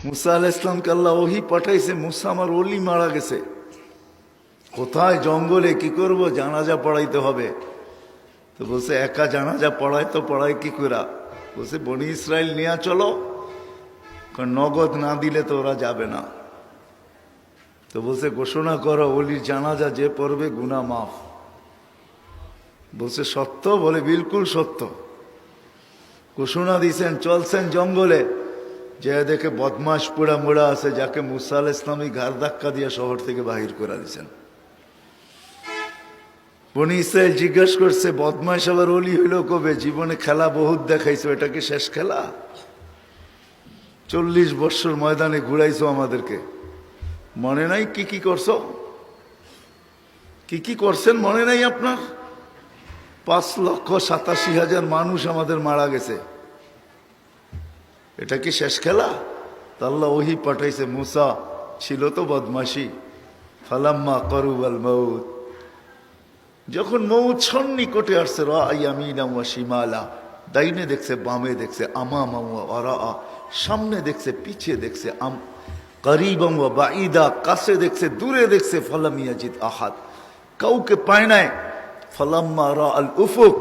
মুসা আলাইহিস সালামকে আল্লাহ ওহী পাঠাইছে, মুসা আমার ওলি মারা গেছে, কোথায় জঙ্গলে, কি করব, জানাজা পড়াইতে হবে। তো বলছে একা জানাজা পড়ায় কি করে? বলছে বনি ইসরাইল নিয়ে চলো, কারণ নগদ না দিলে তো ওরা যাবে না। তো বলছে ঘোষণা করো ওলির জানাজা যে পড়বে গুনাহ মাফ। বলছে সত্য? বলে বিলকুল সত্য। ঘোষণা দিয়েছেন, চলছেন জঙ্গলে, যে দেখে বদমাস পোড়া মোড়া আছে, যাকে মুসা আলাইহিস সালাম ঘাড় ধাক্কা দিয়ে শহর থেকে বাহির করে দিয়েছেন। বনি ইসরাইল জিজ্ঞেস করছে বদমাস আবার ওলি হইল কবে? জীবনে খেলা বহুত দেখাইছো, এটা কি শেষ খেলা? 40 বৎসর ময়দানে ঘুরাইছো আমাদেরকে, মনে নাই কি কি করছো, কি কি করছেন মনে নাই আপনার? 5,87,000 মানুষ আমাদের মারা গেছে, এটা কি শেষ খেলা? তা আল্লাহ ওহী পাঠাইছে, মুসা ছিল তো বদমাশি, ফালাম্মা কারুবাল মাউত, যখন মৌত সন্নিকটে আসছে, রাআইয়ামিনা ওয়া শিমালা, ডাইনে দেখছে বামে দেখছে, আমামা ওয়া ওয়ারাআ, সামনে দেখছে পিছে দেখছে, করিবাম ওয়া বাঈদা, কাছে দেখছে দূরে দেখছে, ফালাম ইয়াজিদ আহাদ, কাউকে পায় নাই। ফালাম্মা রাআল উফুক,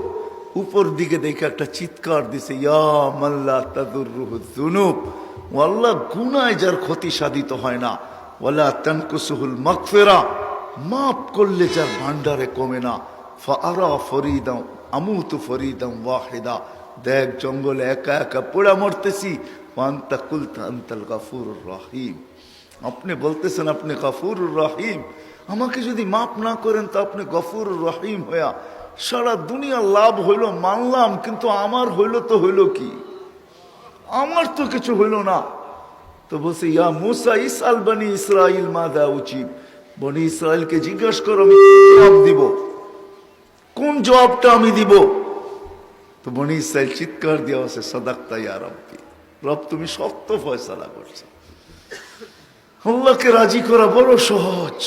উপর দিকে দেখে একটা চিৎকার দিছে, ইয়া মাল্লা তাদুররুহু যুনুব, ও আল্লাহ গুনায় যার ক্ষতি সাধিত হয় না, ওয়ালা তানকুসুহুল মাগফিরা, মাফ করলে যার ভান্ডারে কমে না, ফাআরা ফরিদাম আমুতু ফরিদাম ওয়াহিদা, দেখ জঙ্গলে একা একা পোড়া মরতেছি, ওয়ান্তা কুলতা আনতাল গাফুরুর রহিম, আপনি বলতেছেন আপনি গাফুরুর রহিম, আমাকে যদি মাফ না করেন তো আপনি গফুরুর রহিম হইয়া সারা দুনিয়া লাভ হইল মানলাম, কিন্তু আমার হইল তো হইল কি? আমার তো কিছু হইল না। তো বলছে ইয়া মুসা ইসআল বনি ইসরাইল মাযা উজিব, বনি ইসরাইলকে জিজ্ঞাসা করো আমি জবাব দিব, কোন জবাবটা আমি দিব? তো বনি ইসরাইল চিৎকার দেওয়া আছে, সাদাক্তা ইয়া রব্বি, রব তুমি সত্য ফয়সালা করছো। আল্লাহকে রাজি করা বড় সহজ।